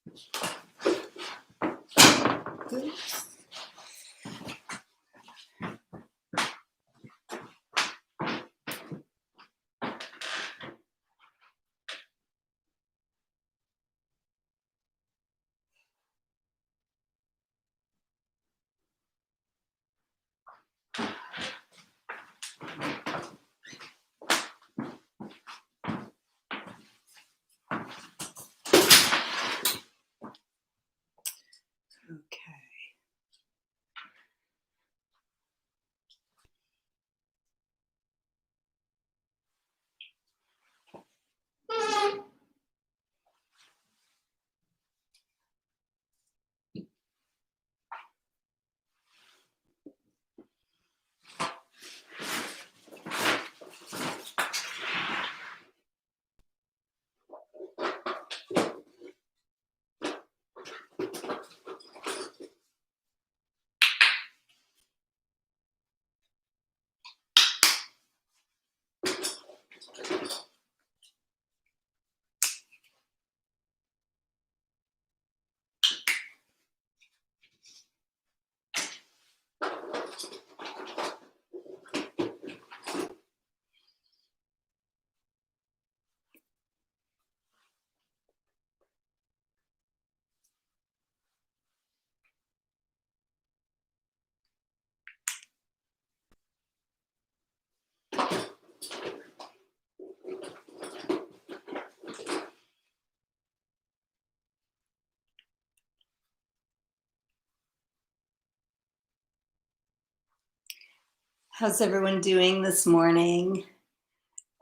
Oops. Okay. How's everyone doing this morning?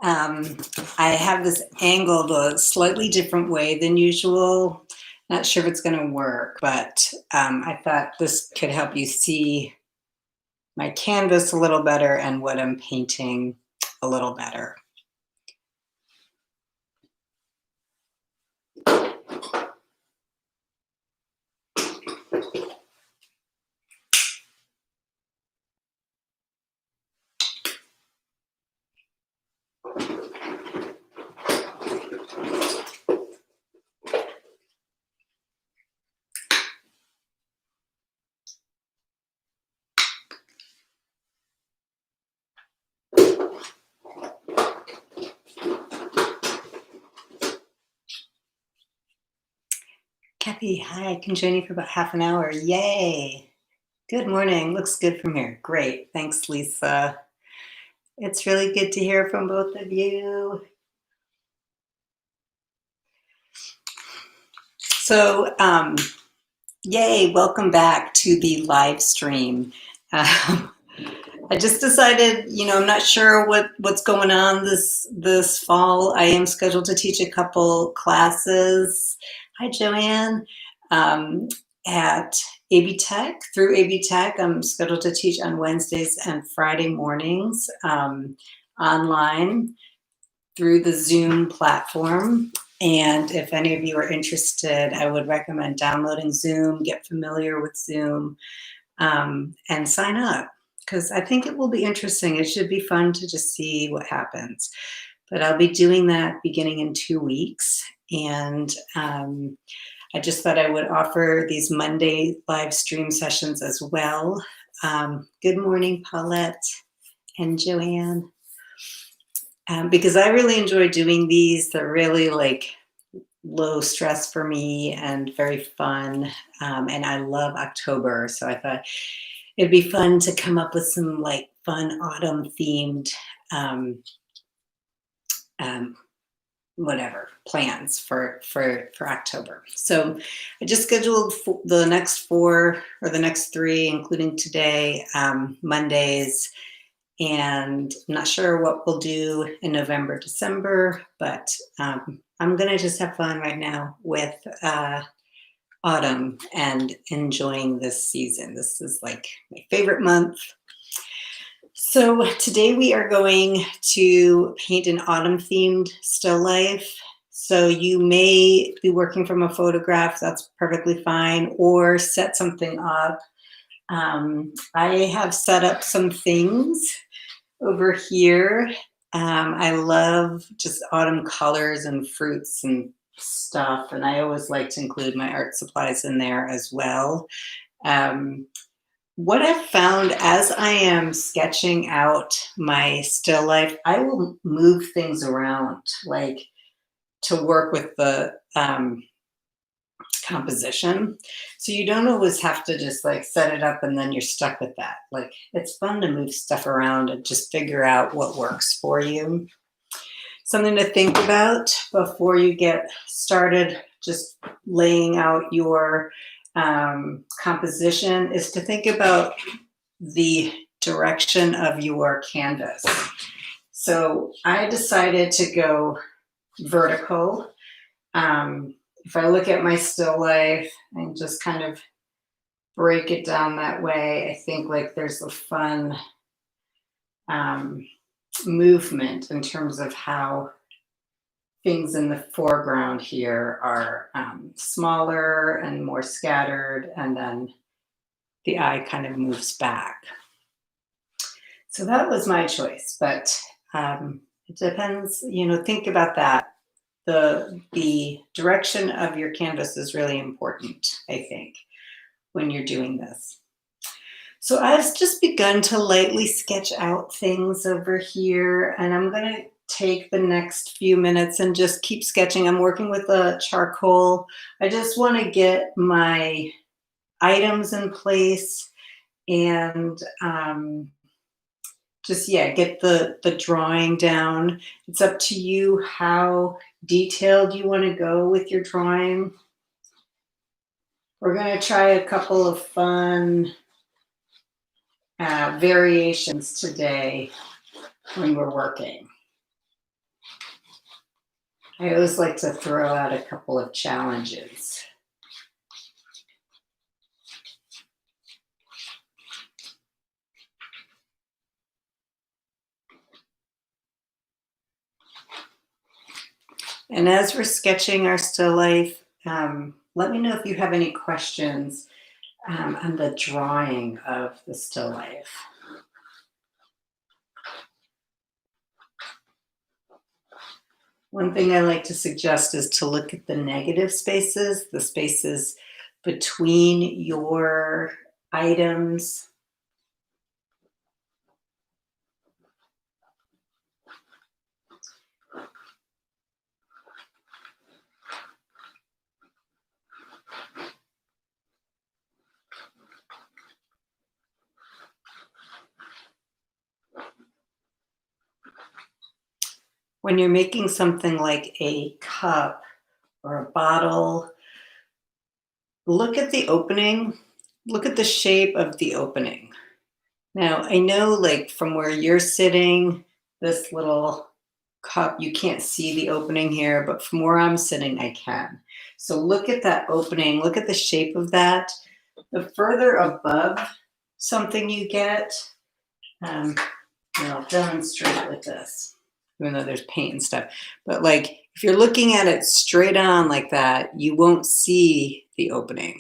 I have this angled a slightly different way than usual. Not sure if it's going to work, but I thought this could help you see my canvas a little better and what I'm painting a little better. Kathy, hi, I can join you for about half an hour. Yay. Good morning. Looks good from here. Great. Thanks, Lisa. It's really good to hear from both of you. So, yay, welcome back to the live stream. I just decided, I'm not sure what's going on this fall. I am scheduled to teach a couple classes. Hi, Joanne. At AB Tech. Through AB Tech, I'm scheduled to teach on Wednesdays and Friday mornings online through the Zoom platform. And if any of you are interested, I would recommend downloading Zoom, get familiar with Zoom, and sign up, because I think it will be interesting. It should be fun to just see what happens. But I'll be doing that beginning in 2 weeks. And I just thought I would offer these Monday live stream sessions as well. Good morning, Paulette and Joanne. Because I really enjoy doing these. They're really like low stress for me and very fun. And I love October. So I thought it'd be fun to come up with some like fun autumn themed whatever plans for October. So I just scheduled the next 4 or the next 3, including today, Mondays. And I'm not sure what we'll do in November, December, but I'm going to just have fun right now with autumn and enjoying this season. This is like my favorite month. So today we are going to paint an autumn themed still life. So you may be working from a photograph, that's perfectly fine, or set something up. I have set up some things over here. I love just autumn colors and fruits and stuff, and I always like to include my art supplies in there as well. Um, what I've found as I am sketching out my still life, I will move things around, like to work with the composition. So you don't always have to just like set it up and then you're stuck with that. Like it's fun to move stuff around and just figure out what works for you. Something to think about before you get started just laying out your composition is to think about the direction of your canvas. So I decided to go vertical. If I look at my still life and just kind of break it down that way, I think like there's a fun movement in terms of how things in the foreground here are smaller and more scattered, and then the eye kind of moves back. So that was my choice, but it depends, think about that. The direction of your canvas is really important, I think, when you're doing this. So I've just begun to lightly sketch out things over here, and I'm going to take the next few minutes and just keep sketching. I'm working with a charcoal. I just want to get my items in place and get the drawing down. It's up to you how detailed you want to go with your drawing. We're going to try a couple of fun variations today when we're working. I always like to throw out a couple of challenges. And as we're sketching our still life, let me know if you have any questions on the drawing of the still life. One thing I like to suggest is to look at the negative spaces, the spaces between your items. When you're making something like a cup or a bottle, look at the opening, look at the shape of the opening. Now, I know like from where you're sitting, this little cup, you can't see the opening here, but from where I'm sitting, I can. So look at that opening, look at the shape of that. The further above something you get, I'll demonstrate with this, even though there's paint and stuff. But like, if you're looking at it straight on like that, you won't see the opening.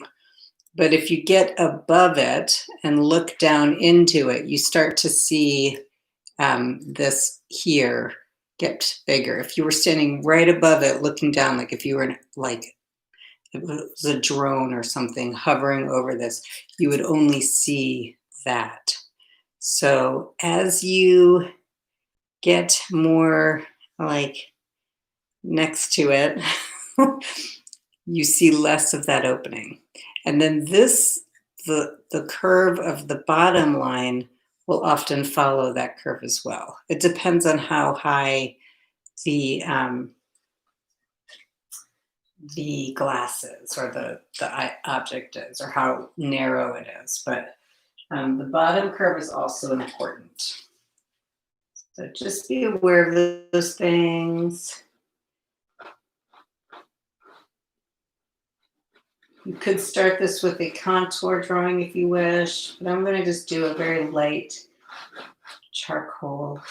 But if you get above it and look down into it, you start to see this here get bigger. If you were standing right above it, looking down, like if you were like, it was a drone or something hovering over this, you would only see that. So as you get more like next to it, you see less of that opening. And then the curve of the bottom line will often follow that curve as well. It depends on how high the glass is, or the object is, or how narrow it is. But the bottom curve is also important. So just be aware of those things. You could start this with a contour drawing if you wish, but I'm going to just do a very light charcoal.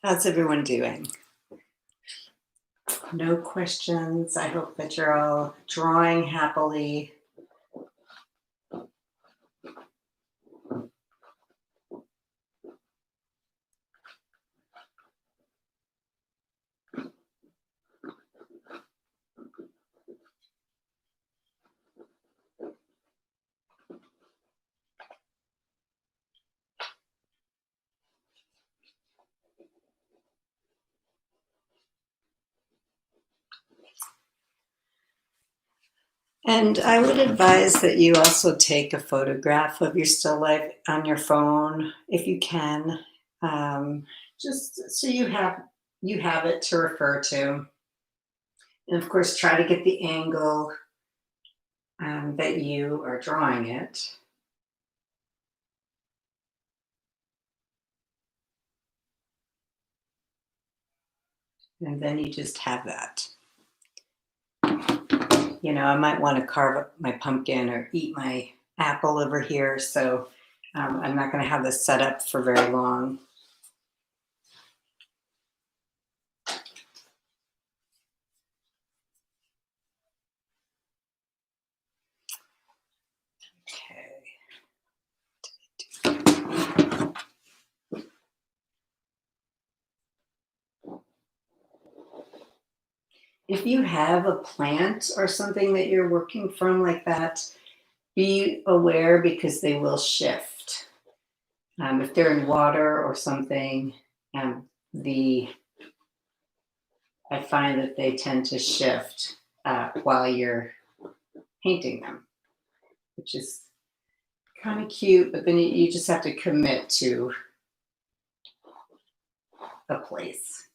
How's everyone doing? No questions. I hope that you're all drawing happily. And I would advise that you also take a photograph of your still life on your phone if you can, just so you have it to refer to. And of course, try to get the angle that you are drawing it. And then you just have that. You know, I might want to carve up my pumpkin or eat my apple over here. So I'm not going to have this set up for very long. Okay. If you have a plant or something that you're working from like that, be aware because they will shift. If they're in water or something, um, the I find that they tend to shift while you're painting them, which is kind of cute. But then you just have to commit to a place.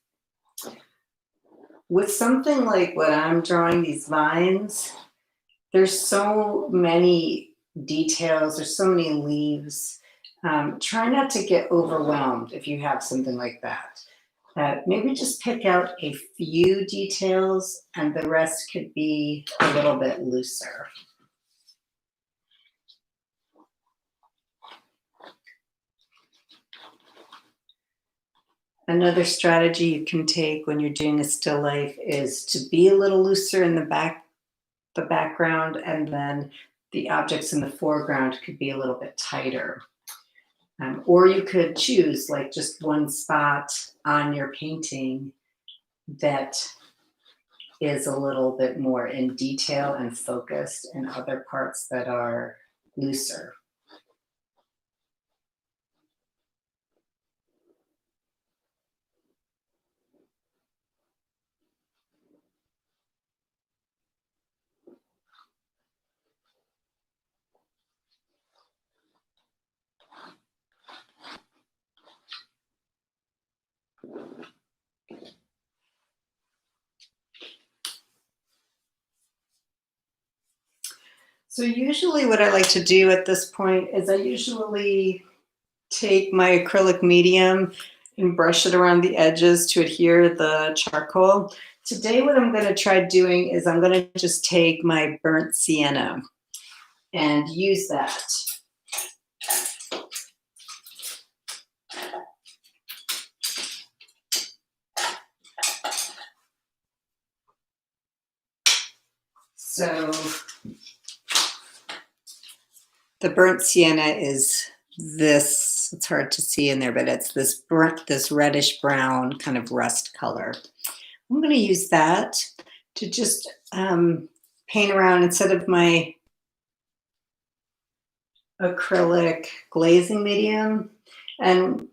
With something like what I'm drawing, these vines, there's so many details, there's so many leaves. Try not to get overwhelmed if you have something like that. Maybe just pick out a few details and the rest could be a little bit looser. Another strategy you can take when you're doing a still life is to be a little looser in the background, and then the objects in the foreground could be a little bit tighter. Or you could choose like just one spot on your painting that is a little bit more in detail and focused, and other parts that are looser. So usually what I like to do at this point is I usually take my acrylic medium and brush it around the edges to adhere the charcoal. Today what I'm going to try doing is I'm going to just take my burnt sienna and use that. So the burnt sienna is this, it's hard to see in there, but it's this burnt, this reddish brown kind of rust color. I'm going to use that to just paint around instead of my acrylic glazing medium. And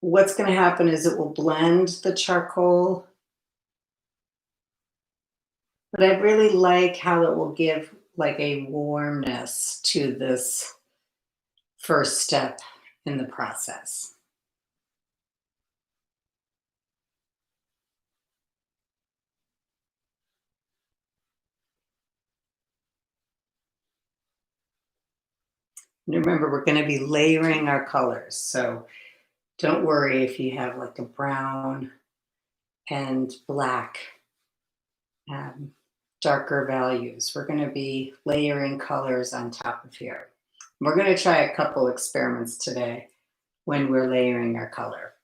what's going to happen is it will blend the charcoal. But I really like how it will give like a warmness to this first step in the process. And remember, we're going to be layering our colors. So don't worry if you have like a brown and black darker values. We're going to be layering colors on top of here. We're going to try a couple experiments today when we're layering our color.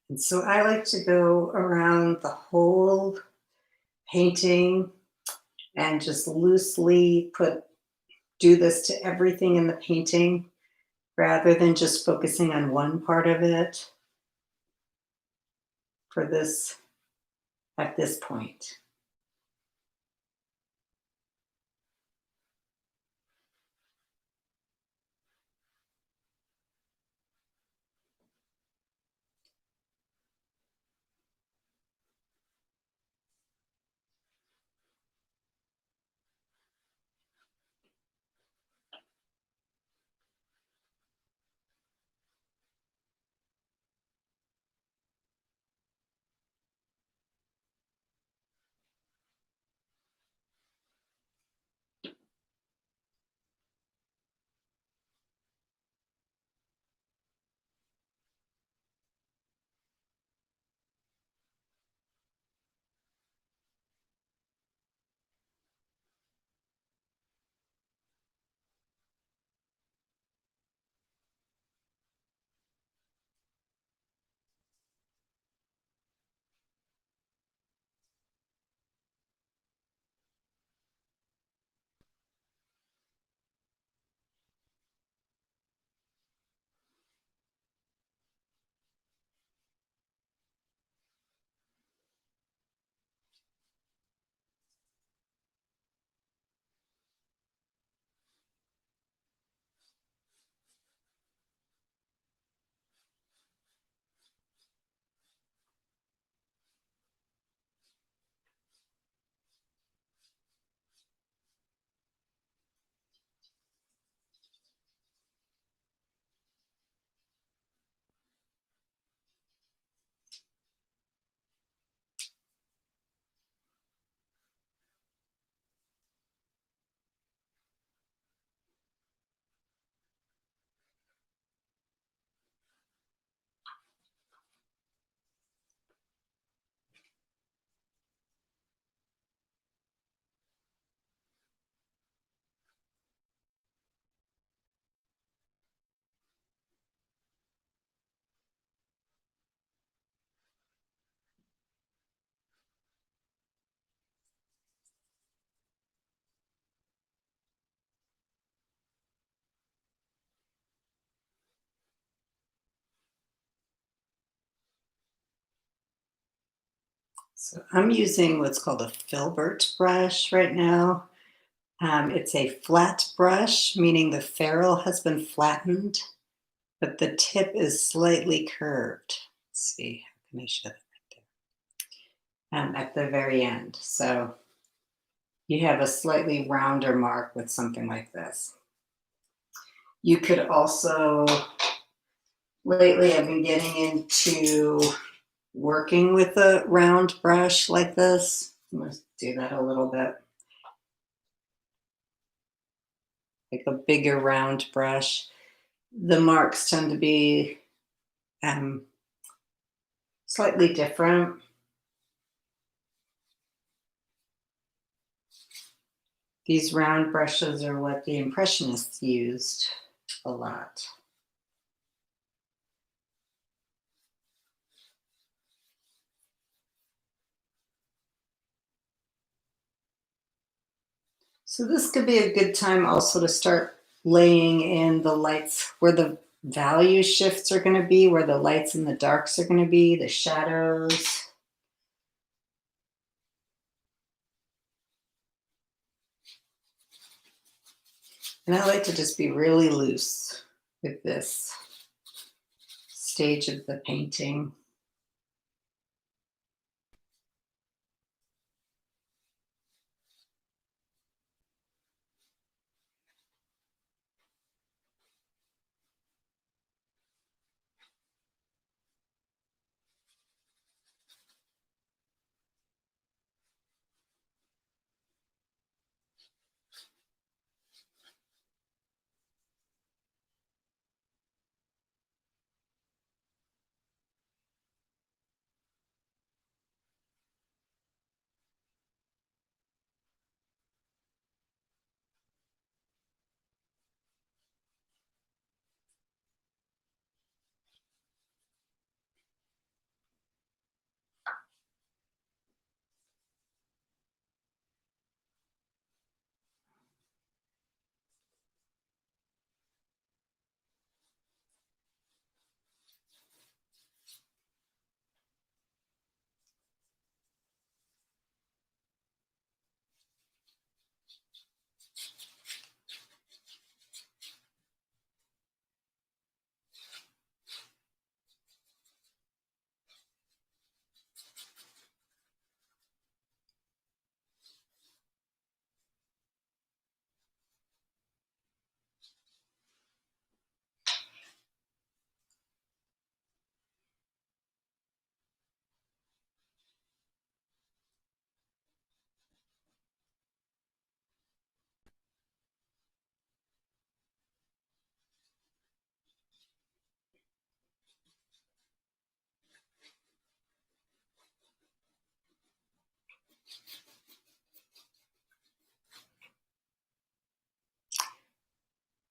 And so I like to go around the whole painting and just loosely do this to everything in the painting rather than just focusing on one part of it for this at this point. So I'm using what's called a filbert brush right now. It's a flat brush, meaning the ferrule has been flattened, but the tip is slightly curved. Let's see, how can I show that right there? At the very end. So you have a slightly rounder mark with something like this. You could also, lately I've been getting into working with a round brush like this. I'm going to do that a little bit. Like a bigger round brush. The marks tend to be slightly different. These round brushes are what the Impressionists used a lot. So this could be a good time also to start laying in the lights where the value shifts are going to be, where the lights and the darks are going to be, the shadows. And I like to just be really loose with this stage of the painting.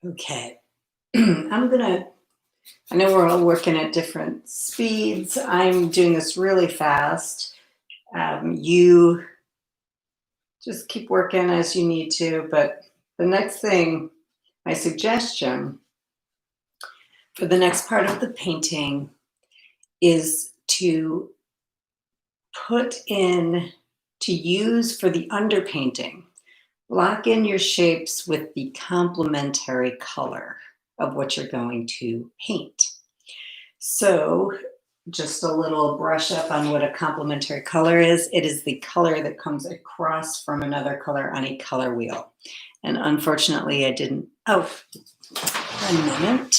Okay, I know we're all working at different speeds. I'm doing this really fast. You just keep working as you need to, but the next thing, my suggestion for the next part of the painting is to use for the underpainting, lock in your shapes with the complementary color of what you're going to paint. So just a little brush up on what a complementary color is. It is the color that comes across from another color on a color wheel. And unfortunately I didn't, oh, 1 minute.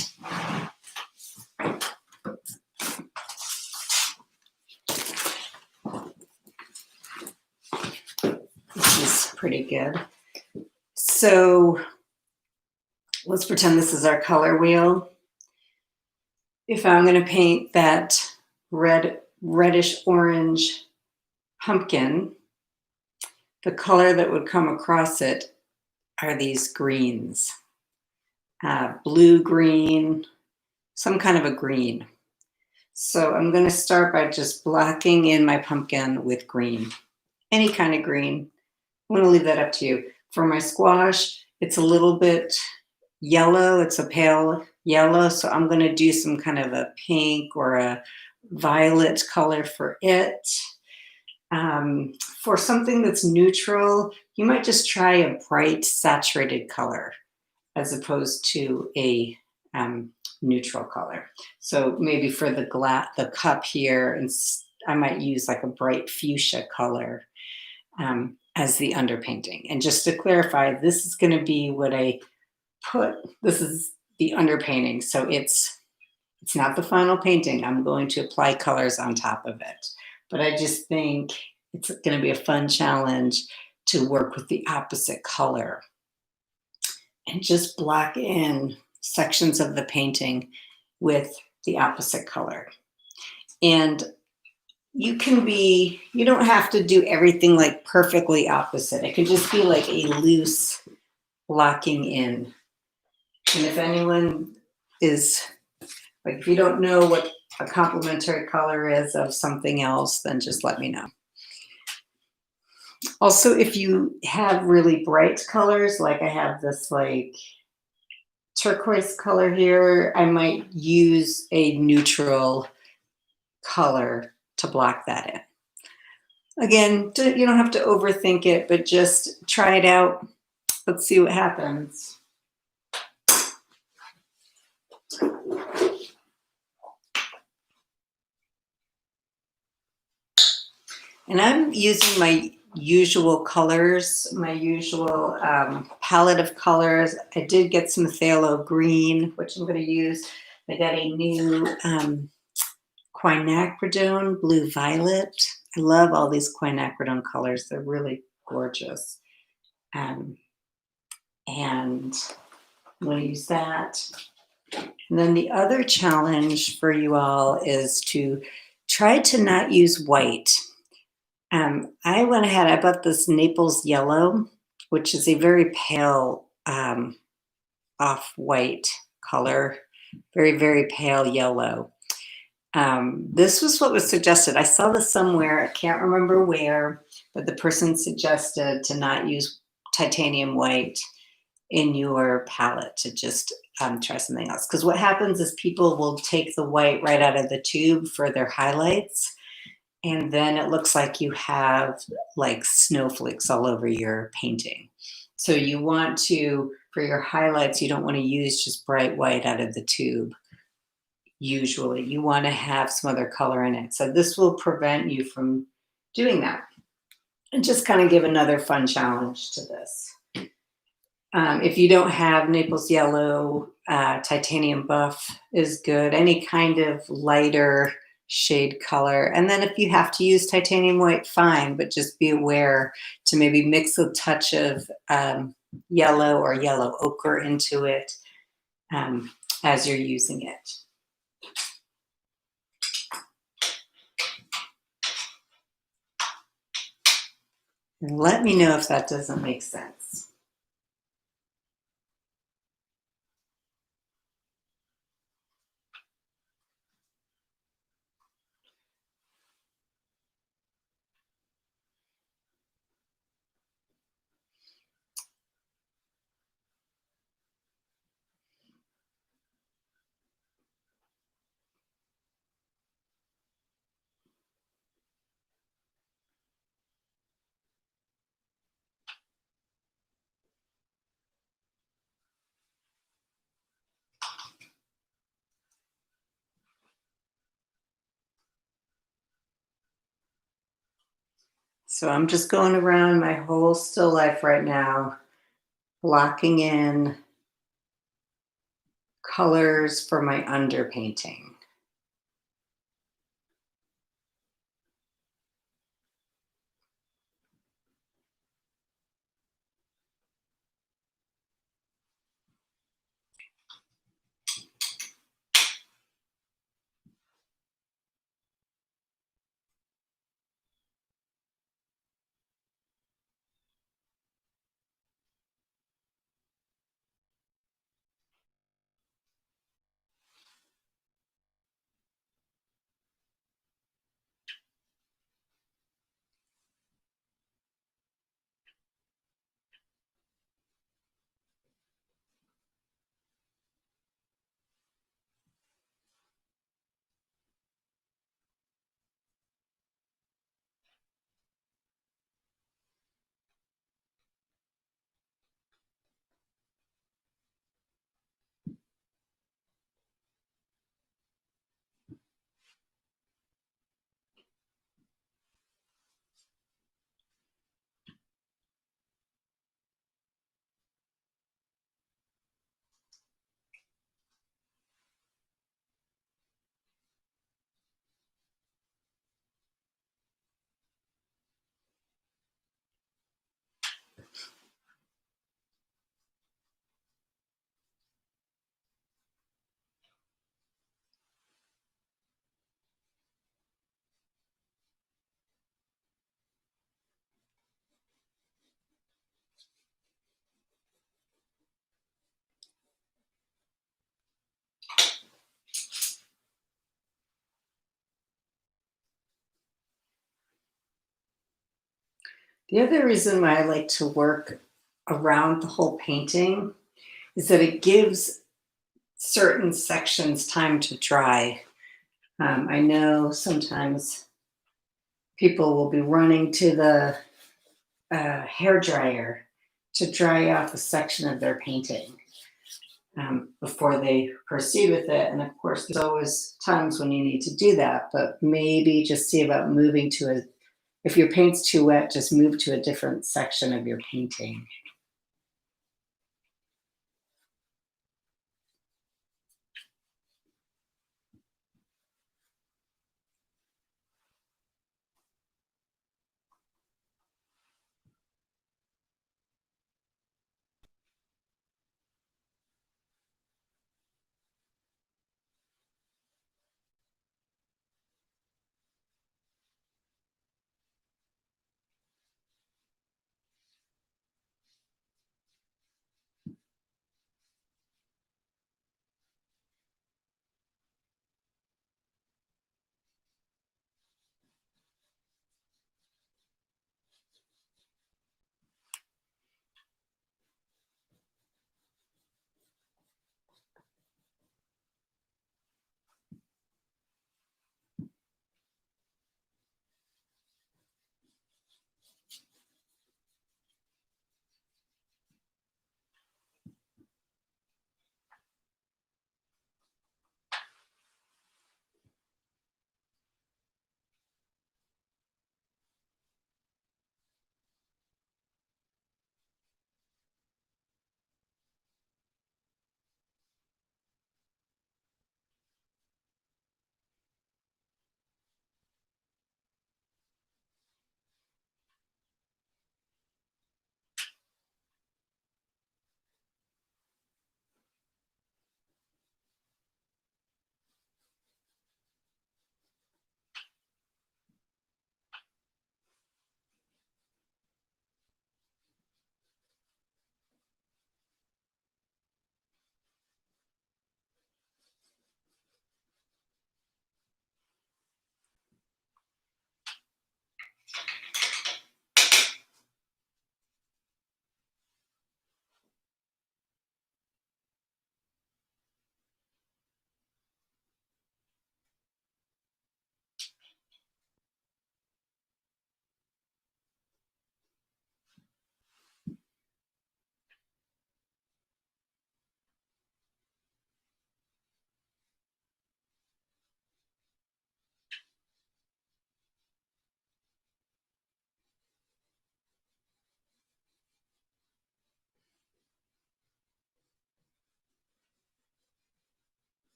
This is pretty good. So let's pretend this is our color wheel. If I'm going to paint that reddish orange pumpkin, the color that would come across it are these greens, blue green, some kind of a green. So I'm going to start by just blocking in my pumpkin with green, any kind of green. I'm going to leave that up to you. For my squash, it's a little bit yellow. It's a pale yellow. So I'm going to do some kind of a pink or a violet color for it. For something that's neutral, you might just try a bright saturated color as opposed to a neutral color. So maybe for the cup here, and I might use like a bright fuchsia color as the underpainting. And just to clarify, this is going to be what I put. This is the underpainting, so it's not the final painting. I'm going to apply colors on top of it, but I just think it's going to be a fun challenge to work with the opposite color and just block in sections of the painting with the opposite color. And you don't have to do everything like perfectly opposite. It could just be like a loose blocking in. And if anyone is, like, if you don't know what a complementary color is of something else, then just let me know. Also, if you have really bright colors, like I have this like turquoise color here, I might use a neutral color to block that in. Again, you don't have to overthink it, but just try it out. Let's see what happens. And I'm using my usual colors, my usual palette of colors. I did get some phthalo green, which I'm going to use. I got a new quinacridone blue violet. I love all these quinacridone colors. They're really gorgeous. And I'm going to use that. And then the other challenge for you all is to try to not use white. I went ahead, I bought this Naples yellow, which is a very pale off-white color, very, very pale yellow. This was what was suggested. I saw this somewhere, I can't remember where, but the person suggested to not use titanium white in your palette, to just try something else. Because what happens is people will take the white right out of the tube for their highlights, and then it looks like you have like snowflakes all over your painting. So you want to, for your highlights, you don't want to use just bright white out of the tube. Usually you want to have some other color in it. So this will prevent you from doing that. And just kind of give another fun challenge to this. If you don't have Naples yellow, titanium buff is good. Any kind of lighter shade color. And then if you have to use titanium white, fine, but just be aware to maybe mix a touch of yellow or yellow ochre into it as you're using it. And let me know if that doesn't make sense. So I'm just going around my whole still life right now, blocking in colors for my underpainting. The other reason why I like to work around the whole painting is that it gives certain sections time to dry. I know sometimes people will be running to the hair dryer to dry off a section of their painting before they proceed with it. And of course, there's always times when you need to do that, but maybe just see about moving to a, if your paint's too wet, just move to a different section of your painting.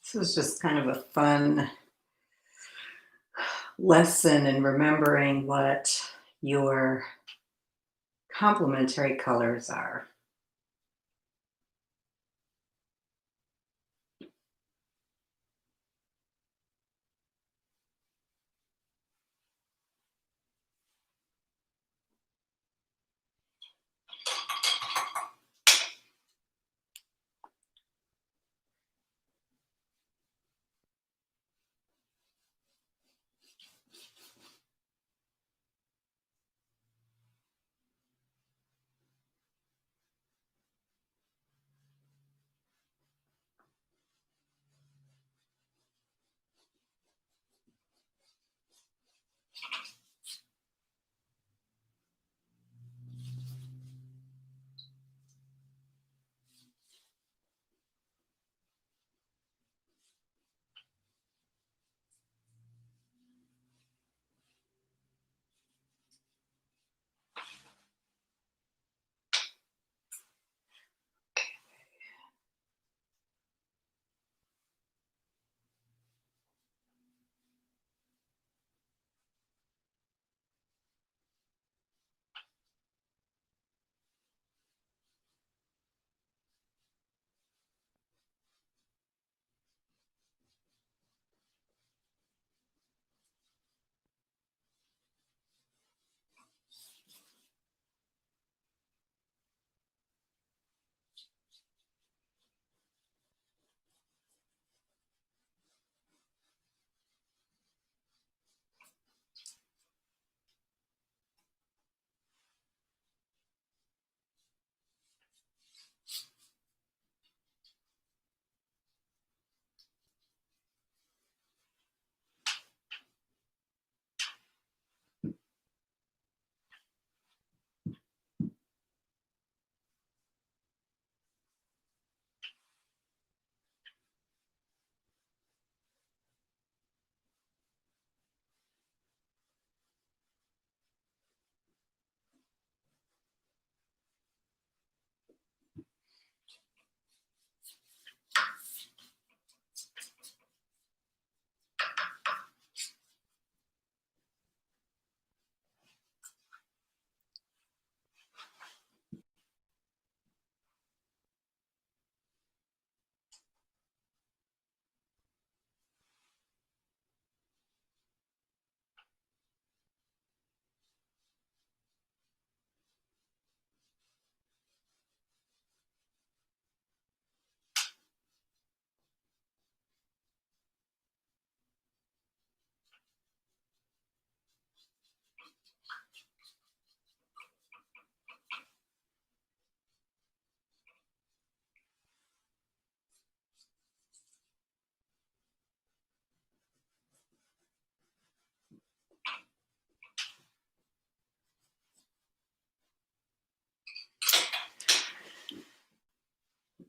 This was just kind of a fun lesson in remembering what your complementary colors are.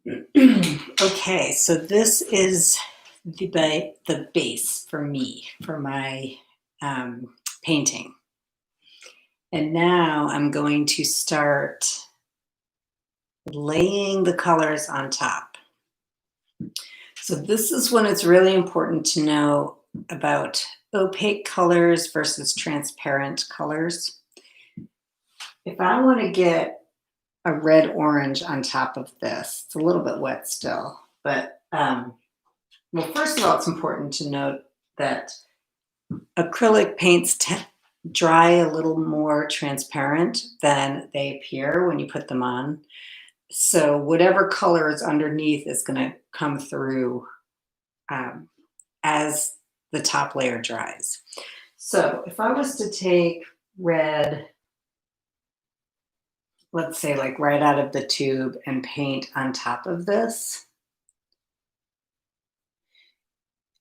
Okay, so this is the base for me, for my painting. And now I'm going to start laying the colors on top. So this is when it's really important to know about opaque colors versus transparent colors. If I want to get a red orange on top of this, it's a little bit wet still, but well, first of all, it's important to note that acrylic paints dry a little more transparent than they appear when you put them on. So whatever color is underneath is going to come through as the top layer dries. So if I was to take red, let's say like right out of the tube, and paint on top of this,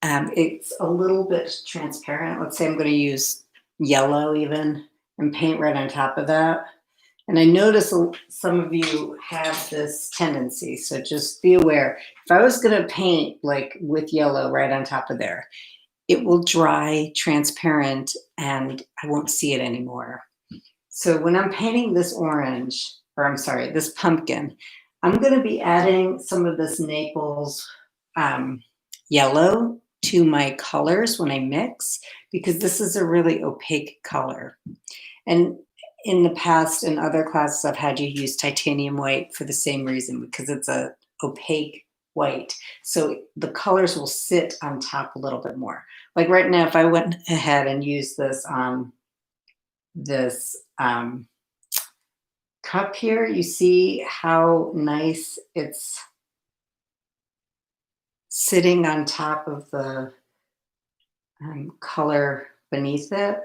it's a little bit transparent. Let's say I'm going to use yellow even and paint right on top of that. And I notice some of you have this tendency, so just be aware. If I was going to paint like with yellow right on top of there, it will dry transparent and I won't see it anymore. So when I'm painting this orange, or I'm sorry, this pumpkin, I'm going to be adding some of this Naples yellow to my colors when I mix, because this is a really opaque color. And in the past, in other classes, I've had you use titanium white for the same reason, because it's a opaque white. So the colors will sit on top a little bit more. Like right now, if I went ahead and used this on this cup here, you see how nice it's sitting on top of the color beneath it.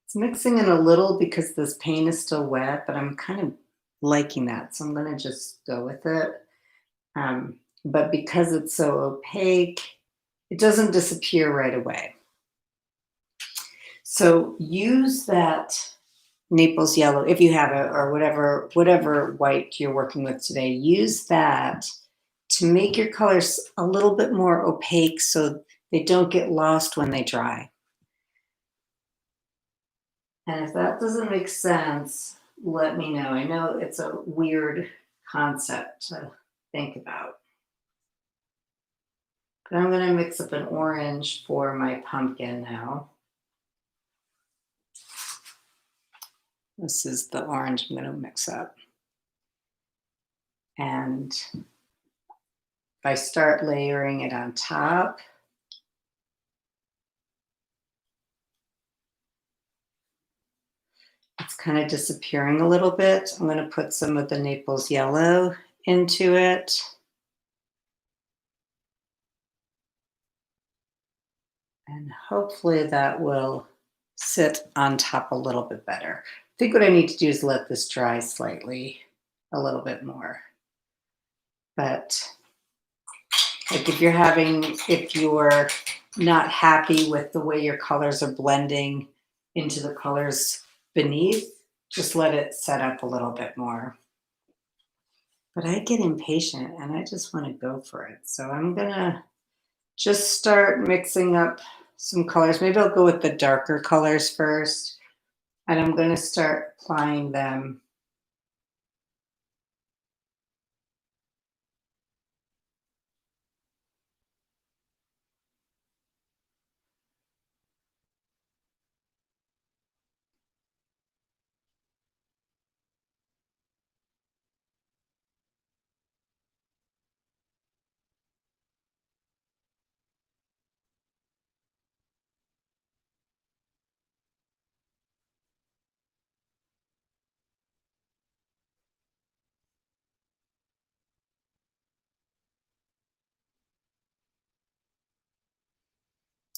It's mixing in a little because this paint is still wet, but I'm kind of liking that. So I'm going to just go with it. But because it's so opaque, it doesn't disappear right away. So use that Naples yellow, if you have it, or whatever white you're working with today. Use that to make your colors a little bit more opaque so they don't get lost when they dry. And if that doesn't make sense, let me know. I know it's a weird concept to think about. But I'm going to mix up an orange for my pumpkin now. This is the orange I'm going to mix up. And if I start layering it on top, it's kind of disappearing a little bit. I'm going to put some of the Naples yellow into it. And hopefully that will sit on top a little bit better. I think what I need to do is let this dry slightly, a little bit more. But like if you're not happy with the way your colors are blending into the colors beneath, just let it set up a little bit more. But I get impatient and I just want to go for it. So I'm gonna just start mixing up some colors. Maybe I'll go with the darker colors first, and I'm going to start applying them.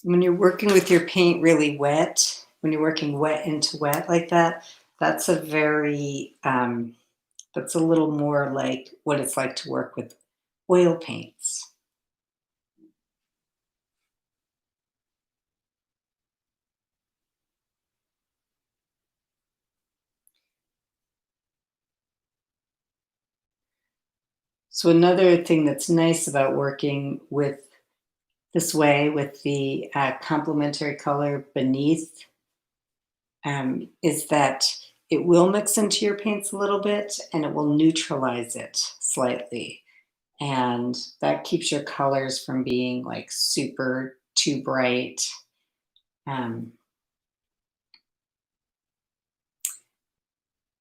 When you're working with your paint really wet, when you're working wet into wet like that, that's a very, that's a little more like what it's like to work with oil paints. So another thing that's nice about working with this way with the complementary color beneath is that it will mix into your paints a little bit and it will neutralize it slightly. And that keeps your colors from being like super too bright um,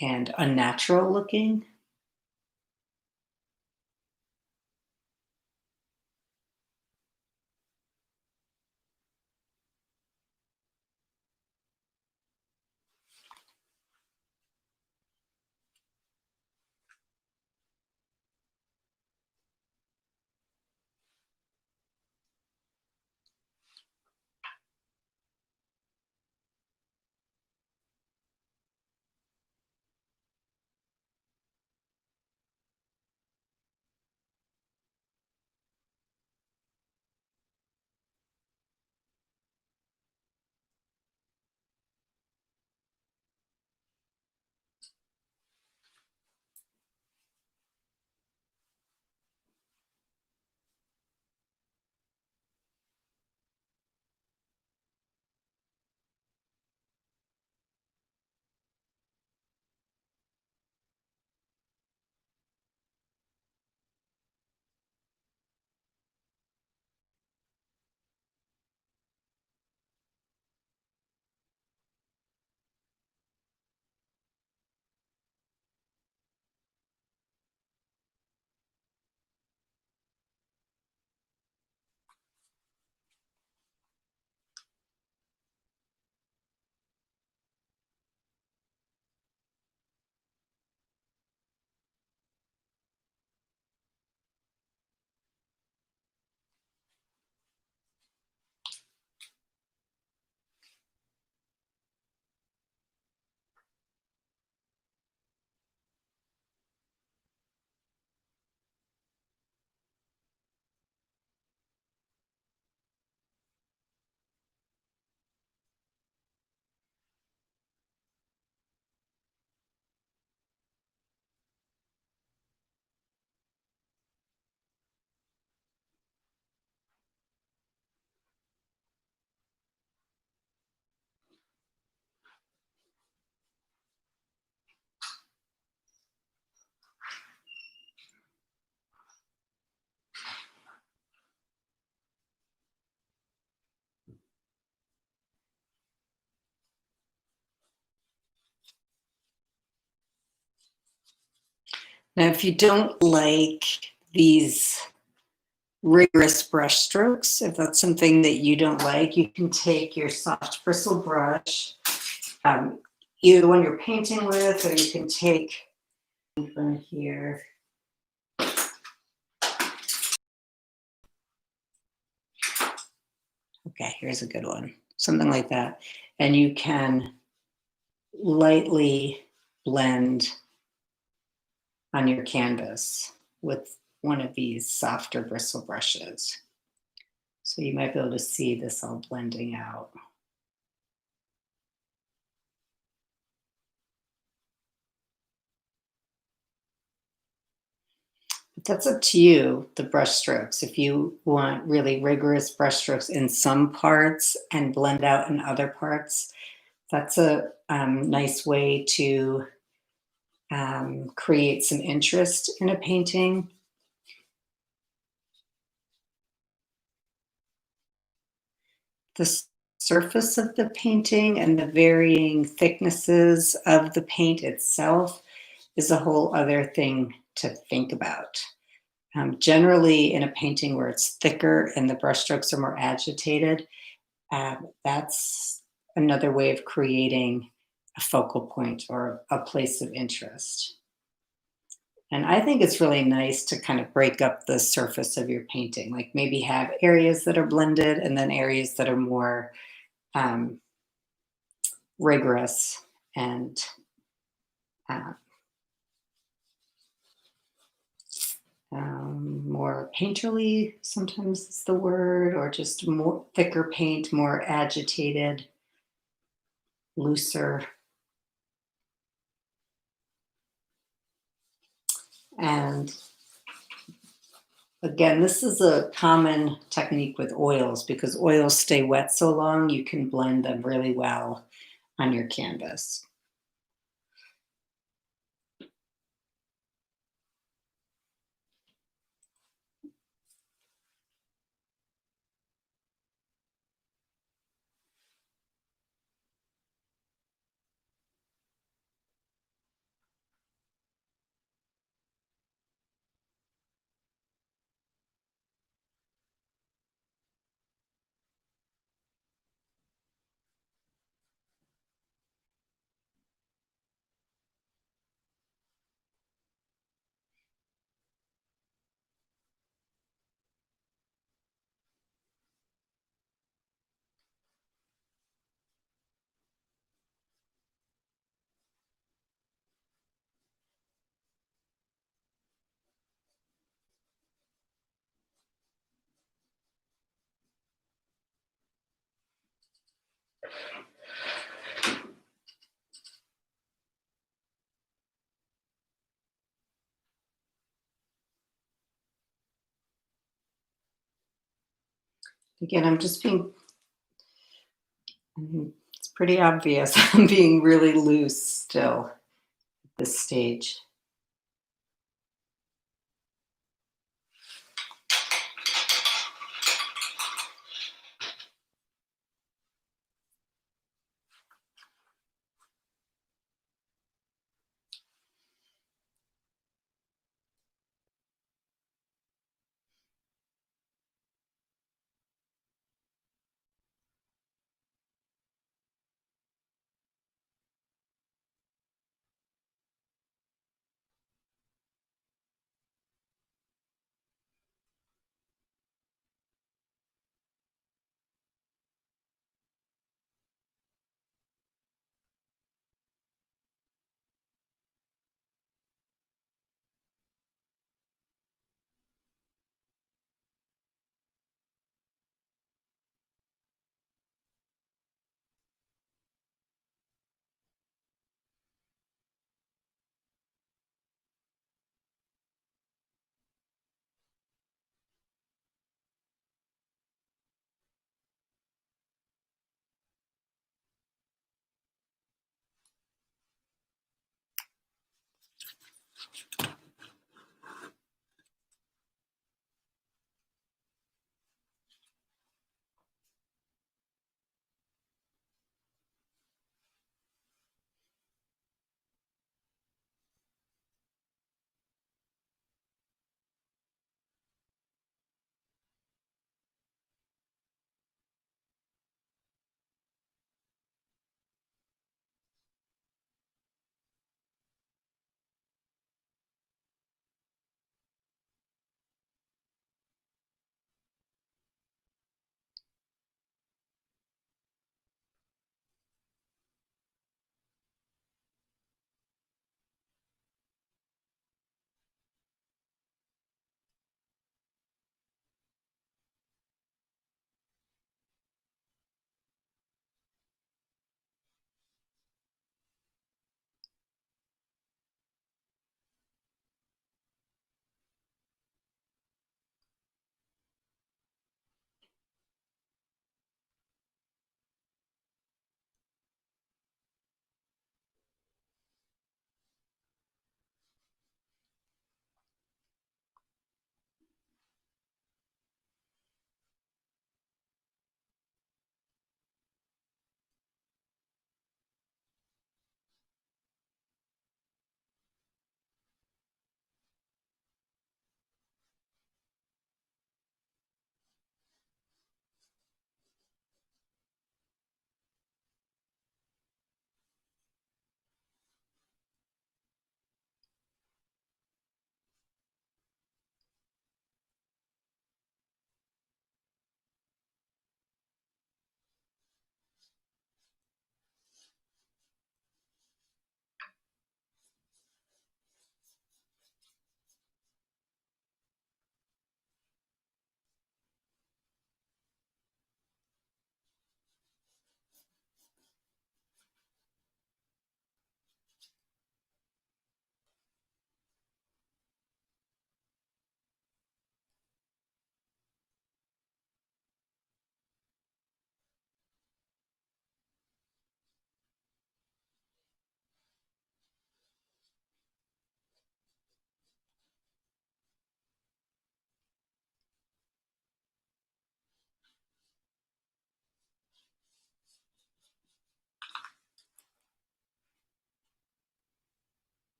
and unnatural looking. Now, if you don't like these rigorous brush strokes, if that's something that you don't like, you can take your soft bristle brush, either the one you're painting with, or you can take one here. Okay, here's a good one. Something like that. And you can lightly blend on your canvas with one of these softer bristle brushes. So you might be able to see this all blending out. But that's up to you, the brush strokes. If you want really rigorous brush strokes in some parts and blend out in other parts, that's a nice way to create some interest in a painting. The surface of the painting and the varying thicknesses of the paint itself is a whole other thing to think about. Generally, in a painting where it's thicker and the brushstrokes are more agitated, that's another way of creating a focal point or a place of interest. And I think it's really nice to kind of break up the surface of your painting, like maybe have areas that are blended and then areas that are more um, rigorous and uh, more painterly, sometimes is the word, or just more thicker paint, more agitated, looser. And Again, this is a common technique with oils because oils stay wet so long, you can blend them really well on your canvas. Again, it's pretty obvious I'm being really loose still at this stage.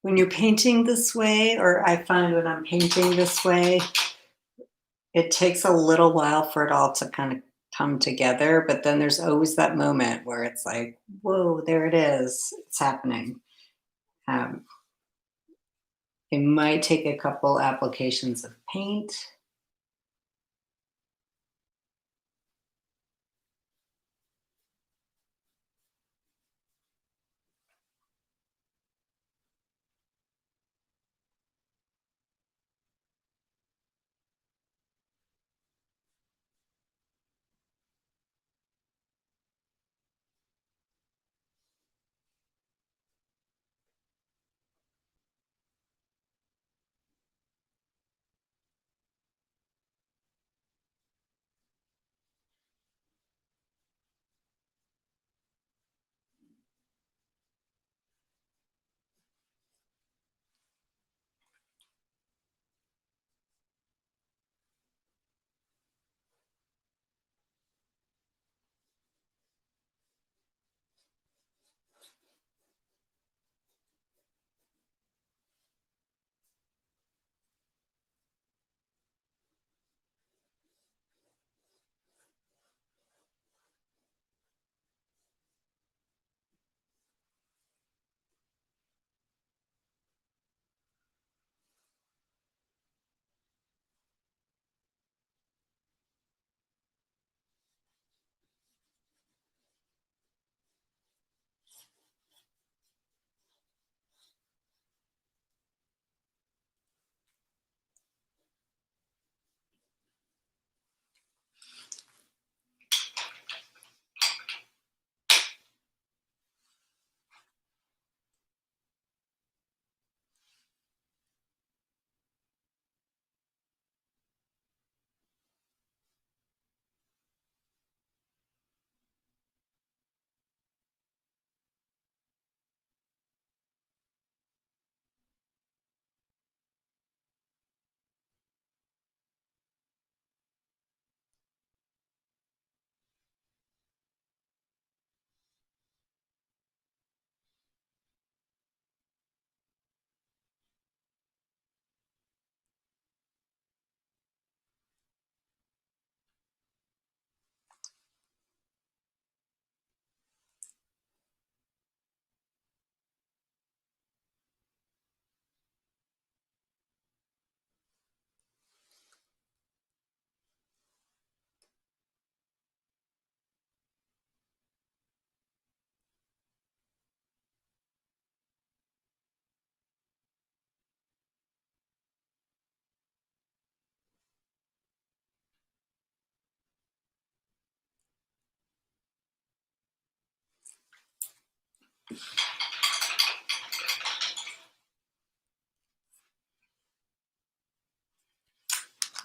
when you're painting this way, or I find when I'm painting this way, it takes a little while for it all to kind of come together, but then there's always that moment where it's like, whoa, there it is. It's happening. Um, it might take a couple applications of paint.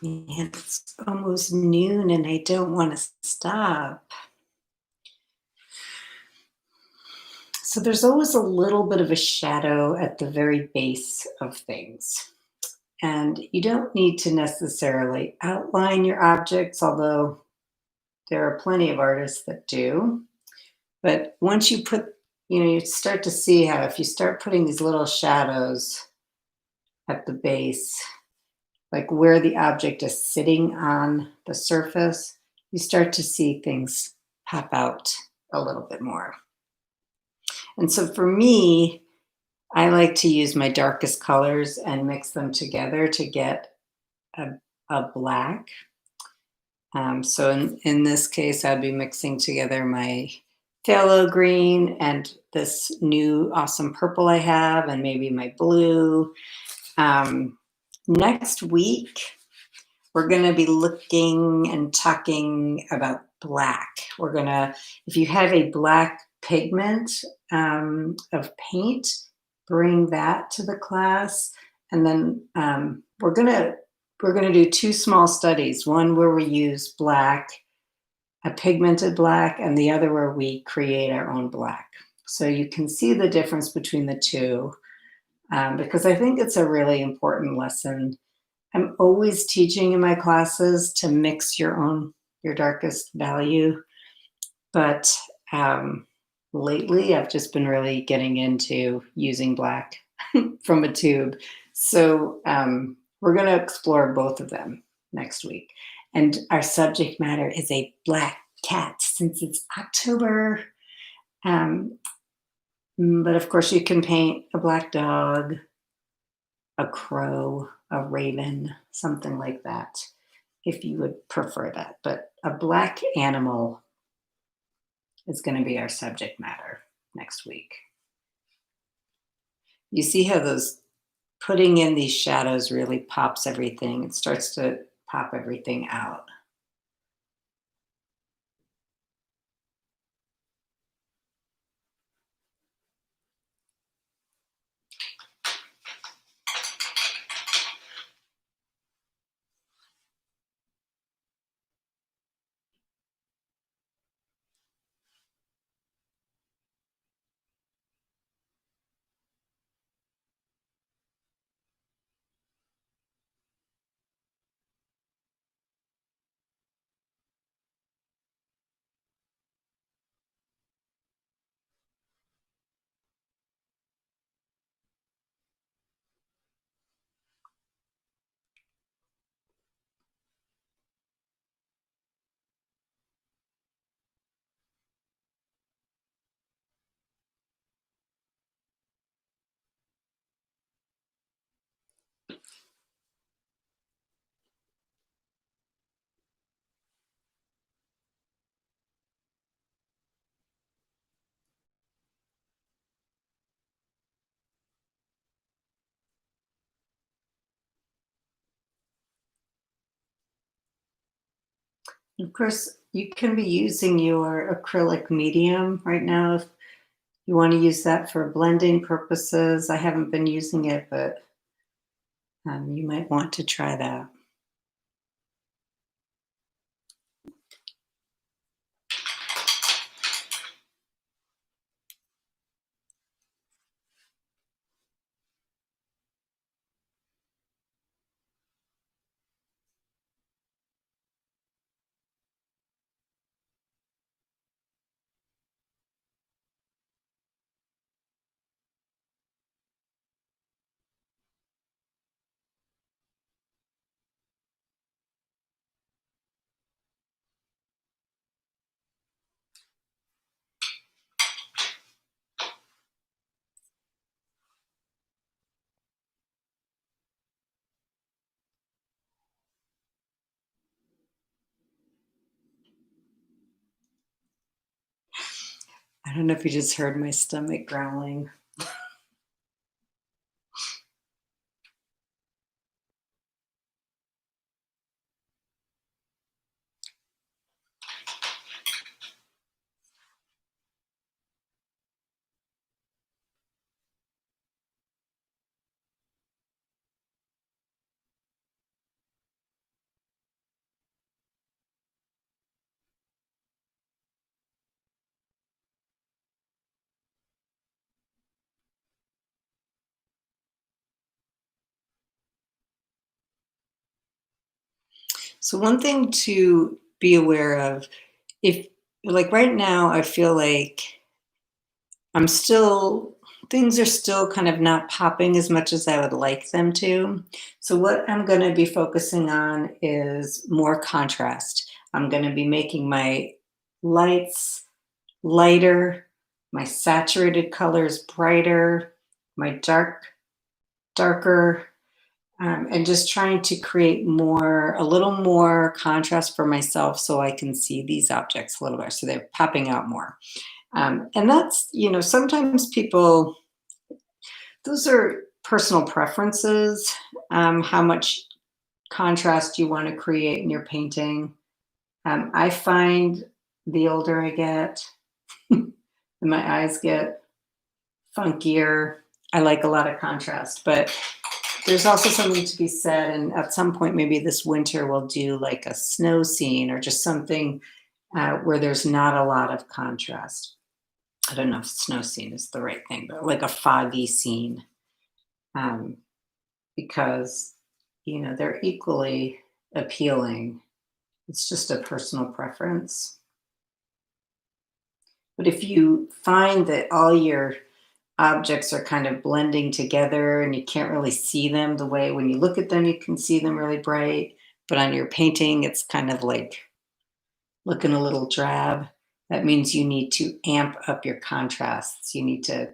Man, it's almost noon and I don't want to stop. So there's always a little bit of a shadow at the very base of things. And you don't need to necessarily outline your objects, although there are plenty of artists that do. But once you put, you start to see how if you start putting these little shadows at the base, like where the object is sitting on the surface, you start to see things pop out a little bit more. And so for me, I like to use my darkest colors and mix them together to get a, a black. So in this case, I'd be mixing together my phthalo green and this new awesome purple I have, and maybe my blue. Um, Next week, we're going to be looking and talking about black. We're going to, if you have a black pigment of paint, bring that to the class. And then we're going to do two small studies, one where we use black, a pigmented black, and the other where we create our own black. So you can see the difference between the two, because I think it's a really important lesson. I'm always teaching in my classes to mix your darkest value. But lately, I've just been really getting into using black from a tube. So we're going to explore both of them next week. And our subject matter is a black cat since it's October. Um, but of course, you can paint a black dog, a crow, a raven, something like that, if you would prefer that. But a black animal is going to be our subject matter next week. You see how those putting in these shadows really pops everything. It starts to pop everything out. Of course, you can be using your acrylic medium right now if you want to use that for blending purposes. I haven't been using it, but you might want to try that. I don't know if you just heard my stomach growling. So, one thing to be aware of, if like right now, I feel like I'm still, things are still kind of not popping as much as I would like them to. So, what I'm going to be focusing on is more contrast. I'm going to be making my lights lighter, my saturated colors brighter, my darker, and just trying to create a little more contrast for myself so I can see these objects a little better. So they're popping out more. And that's, sometimes people, those are personal preferences, how much contrast you want to create in your painting. I find the older I get, and my eyes get funkier, I like a lot of contrast, but there's also something to be said. And at some point, maybe this winter, we'll do like a snow scene or just something where there's not a lot of contrast. I don't know if snow scene is the right thing, but like a foggy scene, um, because they're equally appealing. It's just a personal preference. But if you find that all your objects are kind of blending together and you can't really see them the way when you look at them, you can see them really bright. But on your painting, it's kind of like looking a little drab. That means you need to amp up your contrasts. You need to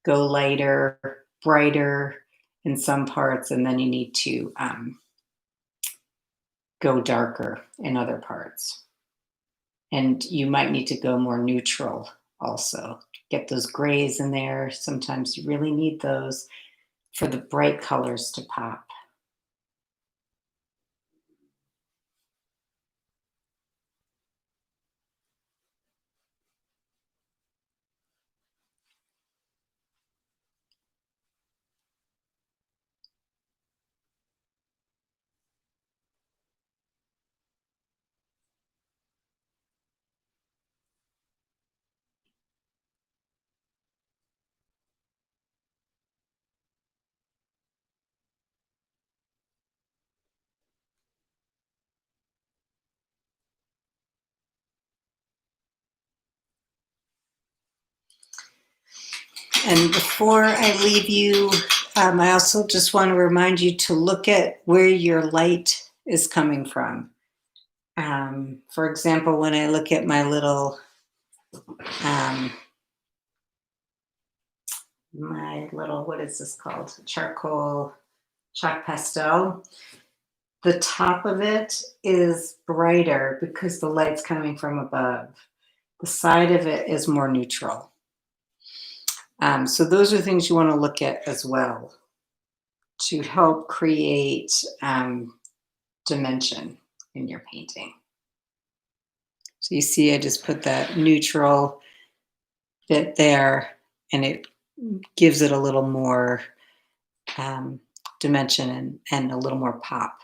go lighter, brighter in some parts, and then you need to go darker in other parts. And you might need to go more neutral also. Get those grays in there. Sometimes you really need those for the bright colors to pop. And before I leave you, I also just want to remind you to look at where your light is coming from. For example, when I look at my little, what is this called? Charcoal chalk pastel. The top of it is brighter because the light's coming from above. The side of it is more neutral. So those are things you want to look at as well to help create dimension in your painting. So you see, I just put that neutral bit there, and it gives it a little more dimension and a little more pop.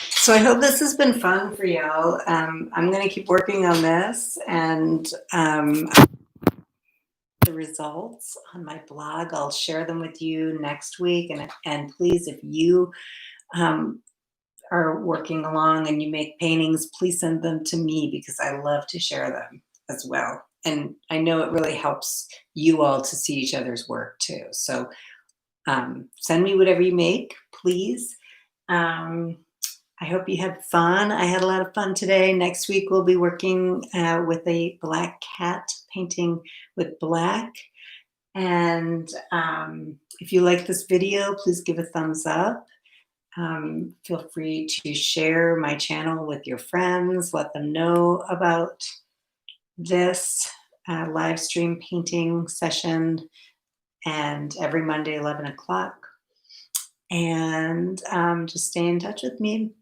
So I hope this has been fun for y'all. I'm going to keep working on this, and the results on my blog. I'll share them with you next week. And please, if you are working along and you make paintings, please send them to me because I love to share them as well. And I know it really helps you all to see each other's work too. So send me whatever you make, please. I hope you had fun. I had a lot of fun today. Next week, we'll be working with a black cat, painting with black. And if you like this video, please give a thumbs up. Feel free to share my channel with your friends. Let them know about this live stream painting session, and every Monday, 11 o'clock. And just stay in touch with me.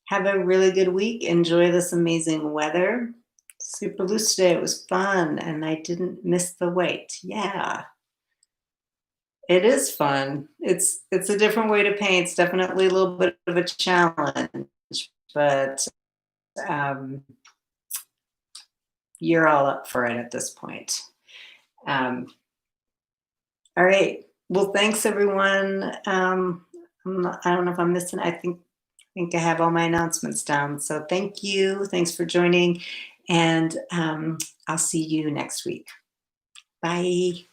Have a really good week. Enjoy this amazing weather. Super loose today. It was fun, and I didn't miss the weight. Yeah, it is fun. It's a different way to paint. It's definitely a little bit of a challenge, but you're all up for it at this point. All right. Well, thanks everyone. I don't know if I'm missing. I think I have all my announcements down. So thank you. Thanks for joining. And I'll see you next week. Bye.